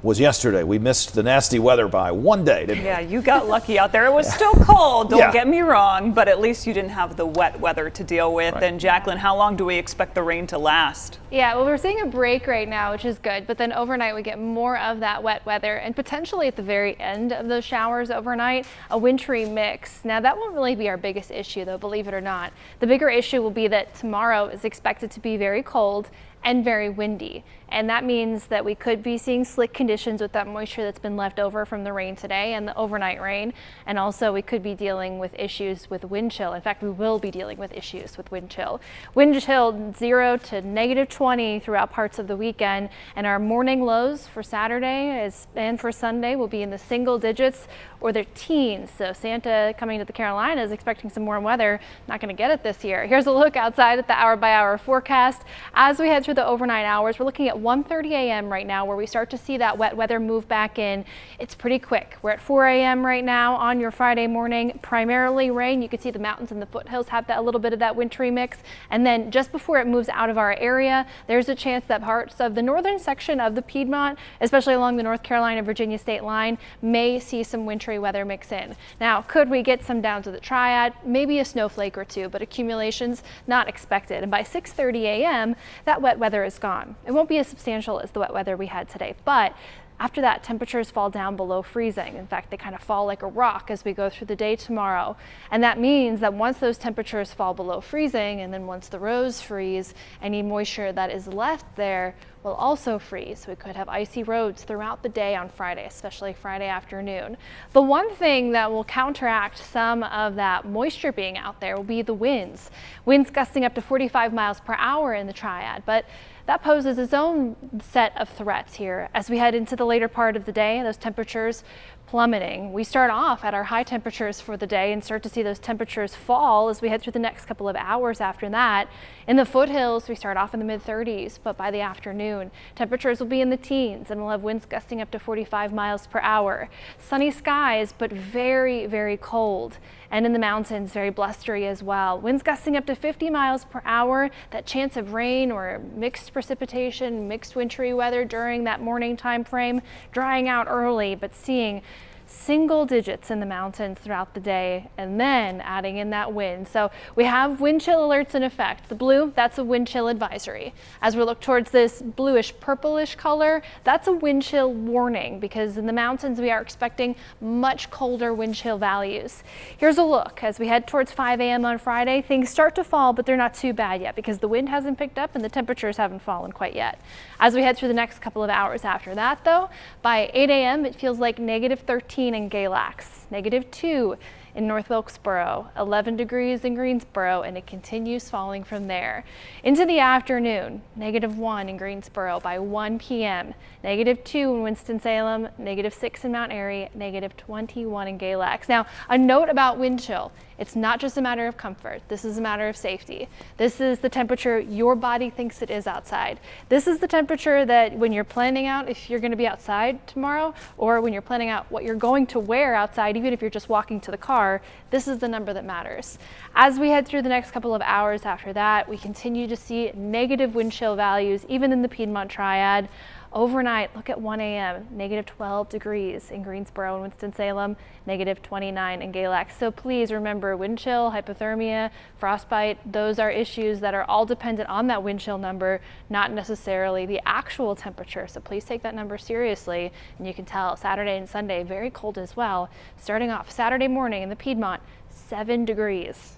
Was yesterday. We missed the nasty weather by one day, didn't we? Yeah, you got lucky out there. It was still cold, don't get me wrong, but at least you didn't have the wet weather to deal with. And Jacqueline, how long do we expect the rain to last? Yeah, well, we're seeing a break right now, which is good, but then overnight we get more of that wet weather, and potentially at the very end of those showers overnight, a wintry mix. Now that won't really be our biggest issue though, believe it or not. The bigger issue will be that tomorrow is expected to be very cold and very windy. And that means that we could be seeing slick conditions with that moisture that's been left over from the rain today and the overnight rain. And also we could be dealing with issues with wind chill. In fact, we will be dealing with issues with wind chill. Wind chill 0 to -20 throughout parts of the weekend. And our morning lows for Saturday and for Sunday will be in the single digits or the teens. So Santa coming to the Carolinas expecting some warm weather. Not going to get it this year. Here's a look outside at the hour-by-hour forecast. As we head through the overnight hours, we're looking at 1:30 a.m. right now where we start to see that wet weather move back in. It's pretty quick. We're at 4 a.m. right now on your Friday morning. Primarily rain. You can see the mountains and the foothills have a little bit of that wintry mix. And then just before it moves out of our area, there's a chance that parts of the northern section of the Piedmont, especially along the North Carolina-Virginia state line, may see some wintry weather mix in. Now, could we get some down to the Triad? Maybe a snowflake or two, but accumulations not expected. And by 6:30 a.m., that wet weather is gone. It won't be as substantial as the wet weather we had today, but after that, temperatures fall down below freezing. In fact, they kind of fall like a rock as we go through the day tomorrow. And that means that once those temperatures fall below freezing, and then once the roads freeze, any moisture that is left there will also freeze. We could have icy roads throughout the day on Friday, especially Friday afternoon. The one thing that will counteract some of that moisture being out there will be the winds. Winds gusting up to 45 miles per hour in the Triad, but that poses its own set of threats here as we head into the later part of the day. Those temperatures plummeting. We start off at our high temperatures for the day and start to see those temperatures fall as we head through the next couple of hours after that. In the foothills, we start off in the mid-30s, but by the afternoon, temperatures will be in the teens and we'll have winds gusting up to 45 miles per hour. Sunny skies, but very, very cold. And in the mountains, very blustery as well. Winds gusting up to 50 miles per hour. That chance of rain or mixed precipitation, mixed wintry weather during that morning time frame, drying out early, but seeing single digits in the mountains throughout the day, and then adding in that wind. So we have wind chill alerts in effect. The blue, that's a wind chill advisory. As we look towards this bluish purplish color, that's a wind chill warning because in the mountains we are expecting much colder wind chill values. Here's a look as we head towards 5 a.m. on Friday. Things start to fall, but they're not too bad yet because the wind hasn't picked up and the temperatures haven't fallen quite yet. As we head through the next couple of hours after that though, by 8 a.m. it feels like -13 in Galax, -2 in North Wilkesboro, 11 degrees in Greensboro, and it continues falling from there. Into the afternoon, -1 in Greensboro by 1 p.m., -2 in Winston-Salem, -6 in Mount Airy, -21 in Galax. Now, a note about wind chill. It's not just a matter of comfort. This is a matter of safety. This is the temperature your body thinks it is outside. This is the temperature that when you're planning out if you're going to be outside tomorrow or when you're planning out what you're going to wear outside, even if you're just walking to the car, this is the number that matters. As we head through the next couple of hours after that, we continue to see negative wind chill values, even in the Piedmont Triad. Overnight, look at 1 a.m., -12 degrees in Greensboro and Winston-Salem, -29 in Galax. So please remember wind chill, hypothermia, frostbite, those are issues that are all dependent on that wind chill number, not necessarily the actual temperature. So please take that number seriously. And you can tell Saturday and Sunday, very cold as well. Starting off Saturday morning in the Piedmont, 7 degrees.